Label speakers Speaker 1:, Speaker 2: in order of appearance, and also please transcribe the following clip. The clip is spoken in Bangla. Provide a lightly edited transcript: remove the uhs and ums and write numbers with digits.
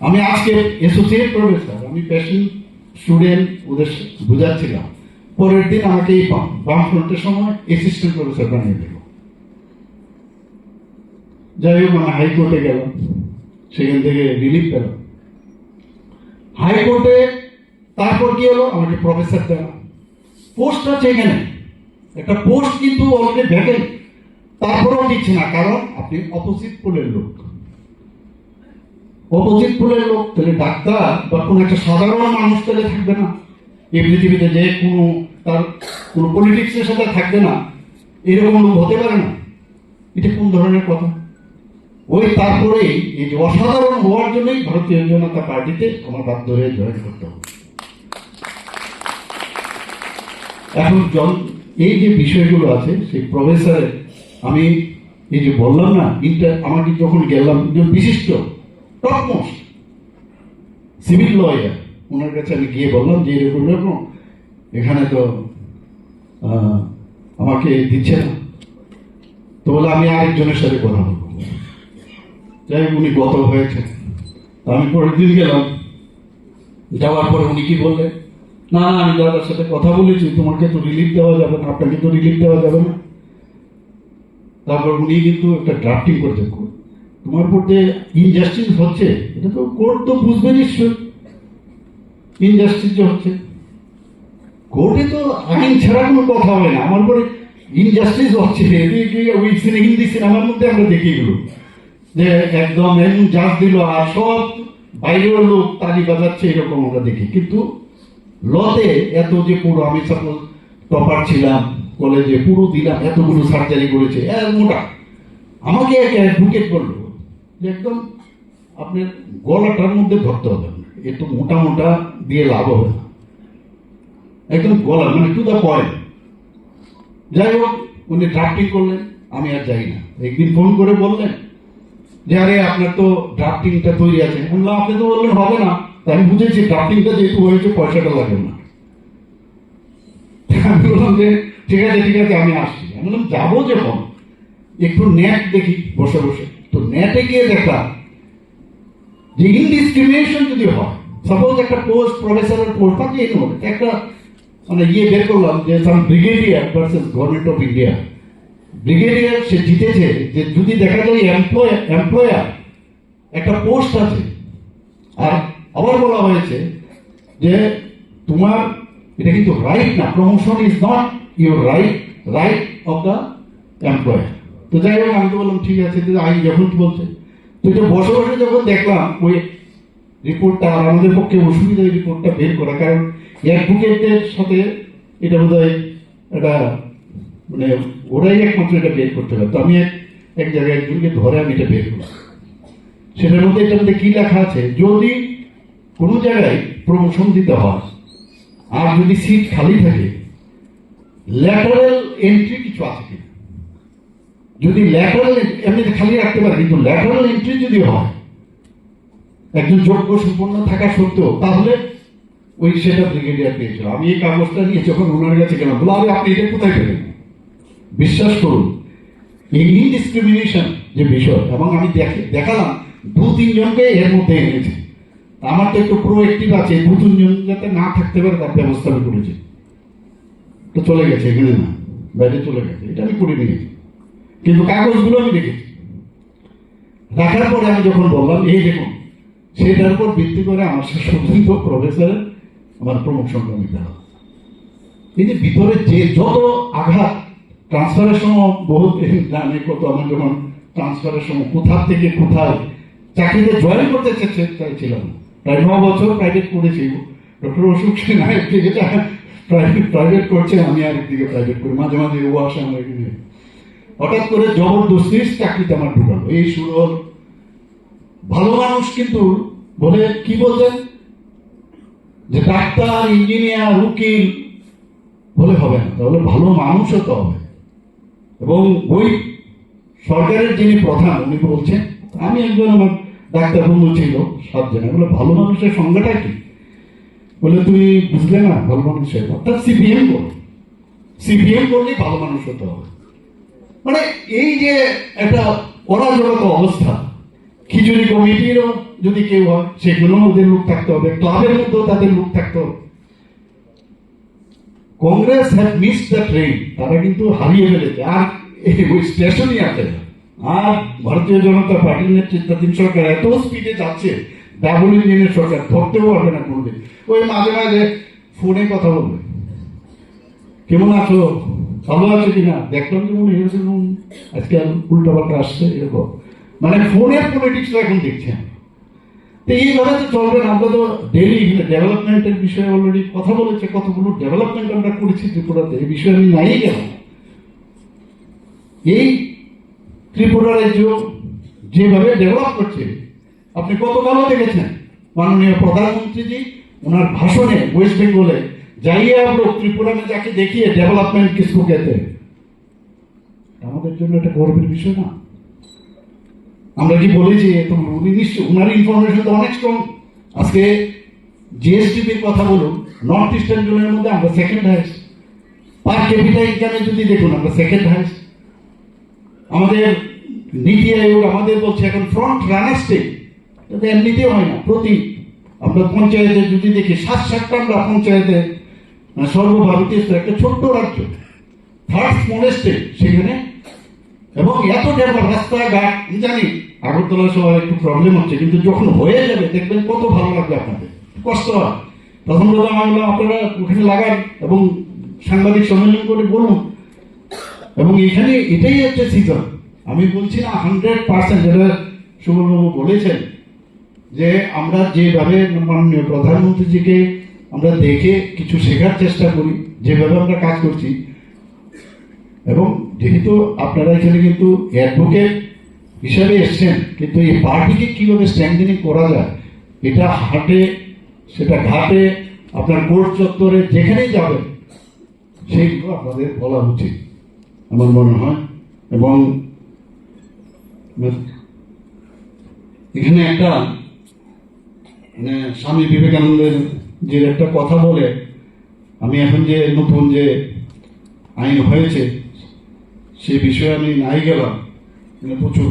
Speaker 1: আমি আজকে অ্যাসোসিয়েট প্রফেসর, আমি পেশেন্ট স্টুডেন্ট ওদের বুঝাচ্ছিলাম, পরের দিন আমাকে এই বামফ্রন্টের সময় অ্যাসিস্ট্যান্ট প্রফেসর বানিয়ে দিল। যাই হোক, আমি হাইকোর্টে গেলাম, সেখান থেকে রিলিফ পেলাম। হাইকোর্টে তারপর কি হলো, আমাকে প্রফেসর দেওয়া, পোস্ট আছে এখানে, একটা পোস্ট কিন্তু অলরেডি ভ্যাকেন্ট, তারপরেও দিচ্ছে না, কারণ আপনি অপোজিট পোলের লোক। অপোজিট পোলের লোক তাহলে ডাক্তার বা কোনো একটা সাধারণ মানুষ তাহলে থাকবে না এই পৃথিবীতে, যে কোনো তার কোনো পলিটিক্সের সাথে থাকবে না, এরকম লোক হতে পারে না। এটা কোন ধরনের কথা? ওই তারপরে এই যে অসাধারণ হওয়ার জন্যই ভারতীয় জনতা পার্টিতে আমার বাধ্য হয়ে জয়েন করতে হবে। এখন এই যে বিষয়গুলো আছে সেই প্রফেসরের, আমি এই যে বললাম না, আমাকে যখন গেলাম একজন বিশিষ্ট টপমোস্ট সিভিল লয়ার, ওনার কাছে আমি গিয়ে বললাম যে এরকম এরকম এখানে তো আমাকে দিচ্ছে না, তো বলে আমি আরেকজনের সাথে কথা বলবো। যাই হোক, উনি গত হয়েছে। আমি পরের দিন গেলাম, যাওয়ার পরে উনি কি বললেন, না আমি দাদার সাথে কথা বলেছি, তোমাকে তো রিলিফ দেওয়া যাবে না, আপনাকে তো রিলিফ দেওয়া যাবে না। তারপর উনি কিন্তু একটা ড্রাফটিং করতে, তোমার উপর যে ইনজাস্টিস হচ্ছে এটা তো কোর্ট তো বুঝবে নিশ্চয়, ইনজাস্টিস যে হচ্ছে। কোর্টে তো আইন ছাড়া কোনো কথা হবে না, আমার উপরে ইনজাস্টিস হচ্ছে। ওই হিন্দি সিনেমার মধ্যে আমরা দেখি এগুলো, যে একদম এমন জাজ দিল আর সব বাইরের লোক তালি বাজাচ্ছে, এরকম আমরা দেখি। কিন্তু লতে এত যে পুরো, আমি সাপোজ টপার ছিলাম কলেজে, পুরো দিলাম, এতগুলো সার্জারি করেছে, মোটা, আমাকে এক অ্যাডভোকেট বললো যে একদম আপনার গলাটার মধ্যে ধরতে হবে, একটু মোটা মোটা দিয়ে লাভ হবে না, একদম গলা মানে টু দ্য পয়েন্ট। যাই হোক, উনি ড্রাফটিং করলেন, আমি আর যাই না। একদিন ফোন করে বললেন যে আরে আপনার তো ড্রাফটিংটা তৈরি আছে। আপনি তো বললেন হবে না, তাই আমি বুঝেছি ড্রাফটিংটা যেহেতু হয়েছে পয়সাটা লাগবে না। আমি বললাম যে ঠিক আছে ঠিক আছে, আমি আসছি। আমি বললাম যাবো যখন একটু নেট দেখি বসে বসে, তো নেটে গিয়ে দেখলাম যে ইনডিসক্রিমিনেশন যদি হয়, সাপোজ একটা পোস্ট প্রফেসরের পোস্ট বা যে একটা মানে বের করলাম যে brigadier versus government of India, brigadier সে জিতেছে, যে যদি দেখা যায় এমপ্লয়ার একটা পোস্ট আছে, আর আবার বলা হয়েছে যে তোমার এটা কিন্তু রাইট না, promotion is not your right, right of the employer. তো যাই হোক, আমি তো বললাম ঠিক আছে, আইন যখন বলছে। তো এটা বসে বসে যখন দেখলাম ওই রিপোর্টটা, আর আমাদের পক্ষে অসুবিধা এই রিপোর্টটা বের করা, কারণ অ্যাডভোকেটের সাথে এটা বোধ হয় এটা মানে ওরাই একমাত্র এটা বের করতে পারে। তো আমি এক জায়গায় একজনকে ধরে আমি এটা বের করলাম। সেটার মধ্যে এটার মধ্যে কি লেখা আছে, যদি কোনো জায়গায় প্রমোশন দিতে হয় আর যদি সিট খালি থাকে, ল্যাটারাল এন্ট্রি কিছু আছে কিনা, যদি ল্যাটারাল এমনিতে খালি রাখতে পারে, কিন্তু ল্যাটারাল এন্ট্রি যদি হয় একজন যোগ্য সম্পন্ন থাকা সত্ত্বেও, তাহলে ওই সেটা ব্রিগেডিয়ার পেয়েছিল। আমি এই কাগজটা নিয়ে যখন ওনার কাছে গেলাম, বলো আরে আপনি এটা কোথায় পেলেন? বিশ্বাস করুন, এই ইনডিসক্রিমিনেশন যে বিষয়, এবং আমি দেখালাম 2-3 জনকে এর মধ্যে এনেছে। আমার তো একটু প্রোঅ্যাক্টিভ আছে, 2-3 জন যাতে না থাকতে পারে তার ব্যবস্থা আমি করেছি। তো চলে গেছে, এখানে না, বাইরে চলে গেছে, এটা আমি করে নিয়েছি, কিন্তু কাগজগুলো আমি দেখেছি। দেখার পরে আমি যখন বললাম এই দেখুন, সেটার উপর ভিত্তি করে আমার সুযোগ্য প্রফেসর আমার প্রমোশনটা নিতে হবে। এই যে ভিতরে যে যত আঘাত, ট্রান্সফারের সময় বহুত জানে কত, আমার যখন ট্রান্সফারের সময় কোথা থেকে কোথায় চাকরিতে জয়েন করতে চাইছিলাম, প্রায় 9 বছর প্রাইভেট করেছি। ডক্টর অশোক সেন একদিকে প্রাইভেট করছে, আমি আরেকদিকে প্রাইভেট করি, মাঝে মাঝে ও আসে আমার এখানে। হঠাৎ করে জবরদস্তির চাকরিতে আমার ঢুকালো, এই শুরু হল। ভালো মানুষ কিন্তু বলে কি বলতেন যে ডাক্তার, ইঞ্জিনিয়ার, উকিল বলে হবে না, তাহলে ভালো মানুষও তো হবে। এবং ওই সরকারের যিনি প্রধান উনি বলছেন, আমি একজন, আমার ডাক্তার বন্ধু ছিল 7 জন, বলে ভালো মানুষের সংজ্ঞাটা কি? বলে তুমি বুঝলে না, ভালো মানুষের অর্থাৎ সিপিএম করো, সিপিএম করলেই ভালো মানুষ হতে হবে। মানে এই যে একটা অরাজকতা অবস্থা, খিচুড়ি কমিটিরও যদি কেউ হয় সেখানেও ওদের লোক থাকতে হবে, ক্লাবের মধ্যেও তাদের লোক থাকতে হবে। Congress have miss the train, তারা কিন্তু হারিয়ে ফেলেছে, আর ওই স্টেশনই আছে। আর ভারতীয় জনতা পার্টির নেতৃত্বাধীন সরকার এত স্পিডে যাচ্ছে, ডাবল ইঞ্জিনের সরকার, ধরতেও পারবে না কোনোদিন। ওই মাঝে মাঝে ফোনে কথা বলবে, কেমন আছো, ভালো আছো কিনা, দেখলাম যে মনে হয়েছে আজকে আর উল্টা পাল্টা আসছে, এরকম মানে ফোনের পলিটিক্স এখন দেখছি। তো এইভাবে তো চলবে না। আমরা তো ডেলি ডেভেলপমেন্টের বিষয়ে অলরেডি কথা বলেছে, কতগুলো ডেভেলপমেন্ট আমরা করেছি ত্রিপুরাতে, এই বিষয়ে আমি নাই গেল। এই ত্রিপুরা রাজ্য যেভাবে ডেভেলপ করছে, আপনি কত ভালো দেখেছেন মাননীয় প্রধানমন্ত্রীজি ওনার ভাষণে ওয়েস্ট বেঙ্গলে जाइए आप लोग त्रिपुरा में जाके देखिए डेवलपमेंट किसको कहते हैं। আমাদের জন্য এটা গর্বের বিষয় না? আমরা কি বলেছি তো উনি নিশ্চয় ওনার ইনফরমেশন তো অনেক স্ট্রং। আজকে জিএসটিপির কথা বলুন, নর্থ ইস্টার্ন জোনের মধ্যে আমরা সেকেন্ড হাইস্ট, পার ক্যাপিটা ইনকামে যদি দেখুন আমরা সেকেন্ড হাইস্ট। আমাদের নীতি আয়োগ আমাদের বলছে এখন ফ্রন্ট রানার স্টেট, এটা এমনিতে হয় না। প্রতি আমরা পঞ্চায়েতে যদি দেখি 7-7টা আমরা পঞ্চায়েতে সর্বভারতীয় একটা ছোট্ট রাজ্য, থার্ড স্মলেস্ট স্টেট সেখানে, এবং এত ডেভেলপ রাস্তাঘাট। আমি জানি আগরতলা সবার একটু প্রবলেম হচ্ছে, কিন্তু যখন হয়ে যাবে দেখবেন কত ভালো লাগবে আপনাদের। কষ্ট হয় প্রথম কথা, আমি বললাম আপনারা ওখানে লাগান এবং সাংবাদিক সম্মেলন করে বলুন, এবং এখানে এটাই হচ্ছে সিজন। আমি বলছি না 100%, যেটা সুবর্ণবাবু বলেছেন যে আমরা যেভাবে মাননীয় প্রধানমন্ত্রীজিকে আমরা দেখে কিছু শেখার চেষ্টা করি, যেভাবে আমরা কাজ করছি, এবং যেহেতু আপনারা এখানে কিন্তু অ্যাডভোকেট হিসাবে এসছেন, কিন্তু এই পার্টিকে কিভাবে স্ট্রেংথেনিং করা যায় এটা হাটে, সেটা ঘাটে, আপনার কোর্ট চত্বরে যেখানেই যাবেন সেইগুলো আপনাদের বলা উচিত আমার মনে হয়। এবং এখানে একটা মানে স্বামী বিবেকানন্দের যে একটা কথা বলে, আমি এখন যে নতুন যে আইন হয়েছে সে বিষয়ে আমি নাই গেলাম, প্রচুর